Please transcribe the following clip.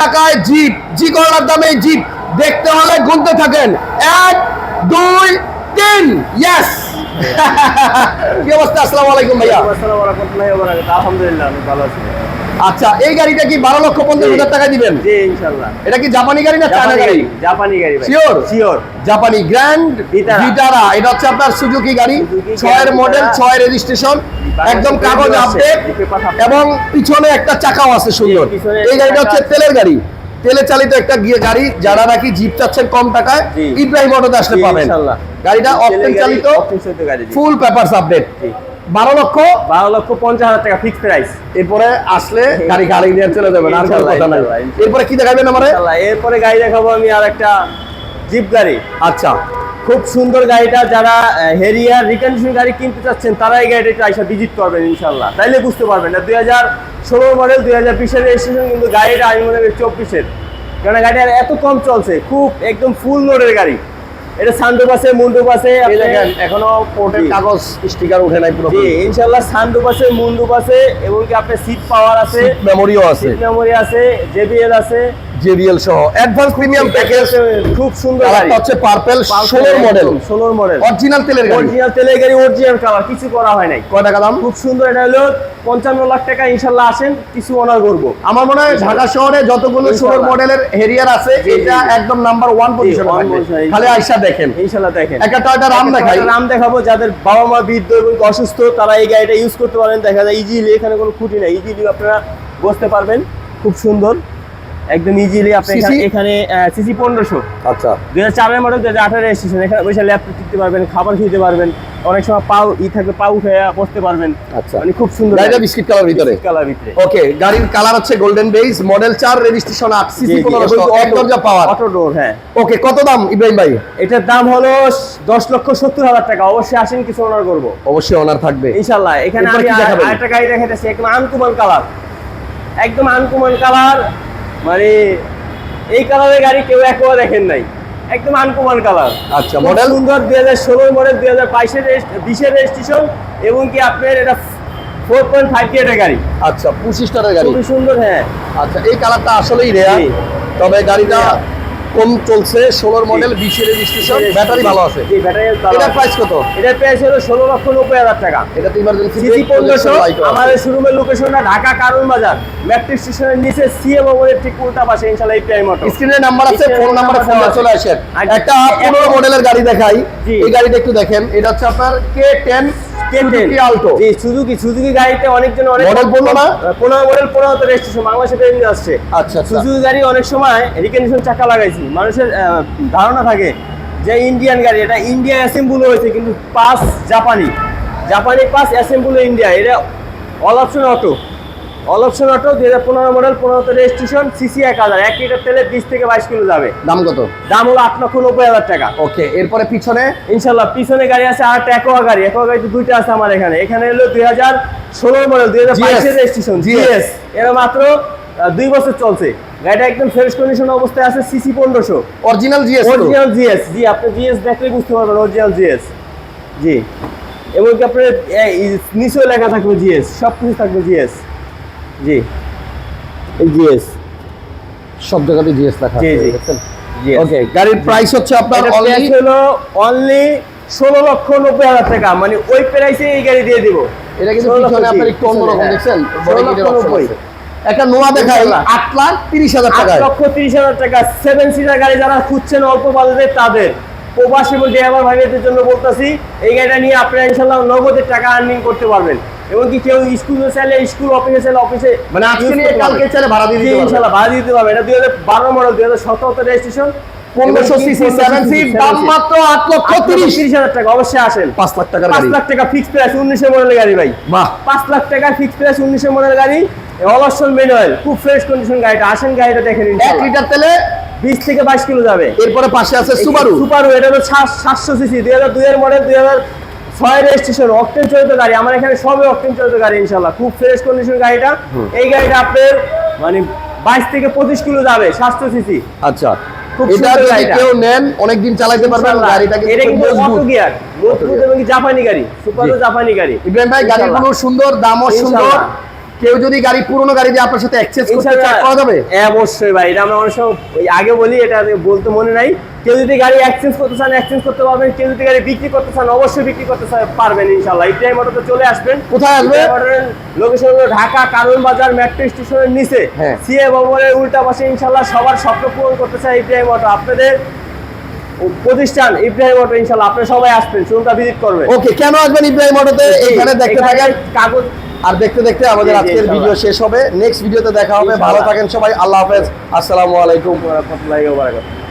টাকায় জিপ, জি করলার দামে জিপ দেখতে হলে গুনতে থাকেন 1 2 3 ইয়েস। কি অবস্থা? আসসালামু আলাইকুম ভাইয়া। আসসালামু রাহমাতুল্লাহি ওয়া বারাকাতুহু। আলহামদুলিল্লাহ আমি ভালো আছি। আচ্ছা, এই গাড়িটা কি 12,50,000 টাকা দিবেন? জি ইনশাআল্লাহ। এটা কি জাপানি গাড়ি না চায়না গাড়ি? জাপানি গাড়ি ভাই। শিওর? শিওর। জাপানি গ্র্যান্ড ভিটারা। এটা হচ্ছে আপনার সুজুকি গাড়ি, 6 এর মডেল, 6 এর রেজিস্ট্রেশন, একদম কাগজ আপডেট এবং পিছনে একটা চাকাও আছে সুন্দর। এই গাড়িটা হচ্ছে তেলের গাড়ি, তেলে চালিত একটা গাড়ি। যারা নাকি জিপ চাচ্ছেন কম টাকায়, ইব্রাহিম অটোতে আসলে পাবেন। গাড়িটা অকটেন চালিত, ফুল পেপারস আপডেট। 12,50,000 টাকা ফিক্সড প্রাইস। এরপরে আসলে গাড়ি নিয়ে চলে যাবেন, আর কোনো কথা নাই। এরপরে কি দেখাবেন আমারে? এরপরে গাড়ি দেখাবো আমি আর একটা জিপ গাড়ি। আচ্ছা, খুব সুন্দর গাড়িটা। যারা হেরিয়ার রিকন্ডিশন গাড়ি কিনতে চাচ্ছেন তারা এই গাড়িটা একটু আইসা ভিজিট করবেন ইনশাআল্লাহ, তাইলে বুঝতে পারবেন। না 2016 মডেল, 2020 রেজিস্ট্রেশন, কিন্তু গাড়িটা আমি মনে করি 24-এর, কারণ গাড়িটা এত কম চলছে, খুব একদম ফুল লোডের গাড়ি। এটা সানরুফ আছে, মুন্ডুপ আছে, দেখেন এখনো পোর্টের কাগজ স্টিকার উঠে নাই পুরো। জি ইনশাআল্লাহ সানরুফ আছে, মুন্ডুপ আছে, এবং কি আপনার সিট পাওয়ার আছে, মেমোরিও আছে, মেমোরি আছে, জেবিএল আছে, জেবিএল সহ অ্যাডভান্স প্রিমিয়াম প্যাকেজ। খুব সুন্দর গাড়ি। হচ্ছে পার্পল 16 মডেল, 16 মডেল, অরিজিনাল তেলের গাড়ি, অরিজিনাল তেলের গাড়ি, অরিজিনাল কালার, কিছু করা হয় নাই। কয় টাকা দাম? খুব সুন্দর। এটা হলো 55 লাখ টাকা। ইনশাআল্লাহ আসেন, কিছু অনার করব। আমার মনে হয় ঢাকা শহরে যতগুলো 16 মডেলের হেরিয়ার আছে, এটা একদম নাম্বার 1 পজিশনে থাকবে। খালি আয়শা দেখেন, ইনশাআল্লাহ দেখেন। একটা টয়টা রাম দেখাই, রাম দেখাবো। যাদের বাবা মা বৃদ্ধ এবং অসুস্থ তারা এই গাড়িটা ইউজ করতে পারেন। দেখা যায় ইজিলি, এখানে কোনো খুঁটি নাই, ইজিলি আপনারা বসতে পারবেন। খুব সুন্দর, একদম ইজিলি। আপনি এখানে সিসি 1500। আচ্ছা, 2004 মডেল, 2018 রেজিস্ট্রেশন। এখানে বসে ল্যাপটপ টিপতে পারবেন, খাবার খেতে পারবেন, অনেক সময় পাউ থাকবে, পাউ খেয়ে বসতে পারবেন। আচ্ছা, মানে খুব সুন্দর গাড়িটা বিস্কিট কালার ভিতরে। ওকে, গাড়ির কালার হচ্ছে golden base, model 4, registration 8, CC 1500, এক দরজা পাওয়ার, অটো ডোর। হ্যাঁ। ওকে, কত দাম ইব্রাহিম ভাই? এটার দাম হলো 10,70,000 টাকা। অবশ্যই আসেন, কিছু অনার করব। অবশ্যই অনার থাকবে ইনশাআল্লাহ। এখানে আমি আরেকটা গাড়ি দেখাইতেছি, একদম আনকমন কালার, একদম আনকমন কালার। মানে এই কালারের গাড়ি কেউ একবার দেখেন নাই, একদম আনকমন কালার। আচ্ছা, মডেল সুন্দর, 2016 মডেল, 2022-এর রেজিস্ট্রেশন, এবং কি আপনার এটা 4.5 এর গাড়ি। আচ্ছা, 25 টাকার গাড়ি, খুব সুন্দর। হ্যাঁ। আচ্ছা, এই কালারটা আসলেই রেয়ার, তবে গাড়িটা কম চলছে, 16 মডেল, 20 এর রেজিস্ট্রেশন, ব্যাটারি ভালো আছে। জি, ব্যাটারি ভালো। এটা প্রাইস কত? এটার প্রাইস হলো 16,90,000 টাকা। এটা তো ইমার্জেন্সি সিসি 1500। আমাদের শোরুমের লোকেশনটা ঢাকা কারণ বাজার, মেট্রো স্টেশনের নিচে সিএম মোড়ের ঠিক উল্টা পাশে। ইনশাআল্লাহ এই প্রাইম অটো স্ক্রিনে নাম্বার আছে, ফোন নাম্বারে ফোন চলে আসেন। একটা 15 মডেলের গাড়ি দেখাই, এই গাড়িটা একটু দেখেন। এটা হচ্ছে আপনার K10 আলটো। জি, সুজুকি গাড়িতে অনেকজন অনেক মডেল 15 না, 15 মডেল, 15 তে রেজিস্ট্রেশন, বাংলাদেশে ট্রেনিং আসছে। আচ্ছা, সুজুকি গাড়ি অনেক সময় রিকন্ডিশন চাকা লাগাইছি, মানুষের ধারণা থাকে যে ইন্ডিয়ান গাড়ি, এটা ইন্ডিয়া অ্যাসেম্বল হয়েছে, কিন্তু পাস জাপানি পাস অ্যাসেম্বল ইন্ডিয়া। এটা অল অপশন অটো, 2015 মডেল, 15 তে রেজিস্ট্রেশন, সিসি 1000, 1 লিটার তেলে 20 থেকে 22 কিলো যাবে। দাম কত? দাম হলো 8,90,000 টাকা। ওকে, এরপরে পিছনে ইনশাআল্লাহ পিছনে গাড়ি আছে, আর অ্যাকোয়া গাড়ি তো দুইটা আছে আমার এখানে। এখানে হলো 2016 মডেল, 2022 এর রেজিস্ট্রেশন, জিএস। এরা মাত্র 2 বছর চলছে। গাড়িটা একদম ফ্রেশ কন্ডিশন অবস্থায় আছে, সিসি 1500, অরিজিনাল জিএস। জি, আপনি জিএস দেখলে বুঝতে পারবেন অরিজিনাল জিএস। জি, এবং কি আপনার নিচেও লেখা থাকবে জিএস, সব কিছু থাকবে জিএস। জি, এই জিএস, সব জায়গাতে জিএস লেখা আছে। জি, ওকে, গাড়ির প্রাইস হচ্ছে আপনার অনলি 16,90,000 টাকা। মানে ওই প্রাইসে এই গাড়ি দিয়ে দিব। এটা কিন্তু পিছনে আপনার একটু অন্যরকম দেখছেন, বডি কিটের অপশন আছে। একটা নোয়া দেখাই, 8,30,000 টাকা, 8,30,000 টাকা। 7 সিটার গাড়ি যারা খুঁজছেন অল্প বাজেটে, তাদের প্রবাসী এবং ড্রাইভার ভাইদের জন্য বলতাছি, এই গাড়িটা নিয়ে আপনারা ইনশাআল্লাহ নগদের টাকা আর্নিং করতে পারবেন। এবং কি কেউ স্কুলে চাইলে স্কুল, অফিসে চাইলে অফিসে, মানে আজকে নিয়ে কালকে চাইলে ভাড়া দিয়ে দিতে পারবেন। ইনশাআল্লাহ ভাড়া দিতে পারবেন। এটা 2012 মডেল, 2017 তে রেজিস্ট্রেশন, 1500 সিসি 7 সিট, দাম মাত্র 8,30,000 টাকা। অবশ্যই আসেন। 5 লাখ টাকার গাড়ি, 5 লাখ টাকা ফিক্স প্রাইস, 19 মডেলের গাড়ি ভাই। বাহ, 5 লাখ টাকা ফিক্স প্রাইস, 19 মডেলের গাড়ি, অল অপশন ম্যানুয়াল, খুব ফ্রেশ কন্ডিশন গাড়িটা। আসেন, গাড়িটা দেখেন। 1 লিটার তেলে 20 থেকে 22 কিলো যাবে। এরপরে পাশে আছে সুবারু, এটা হলো 700 সিসি, 2002 এর মডেল, 2006 রেজিস্ট্রেশন, অকটেন চালিত গাড়ি। আমার এখানে সবই অকটেন চালিত গাড়ি ইনশাআল্লাহ, খুব ফ্রেশ কন্ডিশন গাড়িটা। এই গাড়িটা আপনার মানে 22 থেকে 25 কিলো যাবে, 700 সিসি। আচ্ছা, এটা যদি কেউ নেন অনেকদিন চালাতে পারবেন। গাড়িটা কিন্তু অটো গিয়ার, মজবুত এবং জাপানি গাড়ি, সুপারও জাপানি গাড়ি। ইব্রাহিম ভাই, গাড়িগুলো সুন্দর, দামও সুন্দর, কেউ যদি গাড়ি পুরনো গাড়ি দিয়ে আপনার সাথে এক্সচেঞ্জ করতে চায় করা যাবে? অবশ্যই ভাই, এটা আমরা অনেক সময় ওই আগে বলি, এটা আমি বলতে মনে নাই। কেউ যদি গাড়ি এক্সচেঞ্জ করতে চান এক্সচেঞ্জ করতে পারবেন, কেউ যদি গাড়ি বিক্রি করতে চান অবশ্যই বিক্রি করতে পারবেন ইনশাআল্লাহ। ইব্রাহিম অটোতে চলে আসবেন। কোথায় আসবে? লোকেশন হলো ঢাকা কারণ বাজার মেট্রো স্টেশনের নিচে, হ্যাঁ। সিএ ভবনের উল্টা পাশে। ইনশাআল্লাহ সবার স্বপ্ন পূরণ করতে চাই ইব্রাহিম অটো, আপনাদের প্রতিষ্ঠান ইব্রাহিম অটো। ইনশাআল্লাহ আপনারা সবাই আসবেন, শোরুমটা ভিজিট করবেন। ওকে, কেন আসবেন ইব্রাহিম অটোতে? এইখানে দেখতে থাকেন কাগজ আর দেখতে দেখতে আমাদের জি, আজকের ইনশাআল্লাহ। ভিডিও শেষ হবে। নেক্সট ভিডিওতে দেখা হবে। ভালো ইনশাআল্লাহ। থাকেন সবাই। আল্লাহ হাফেজ। আসসালামু আলাইকুম। ওয়া রাহমাতুল্লাহি ওয়া বারাকাতুহু।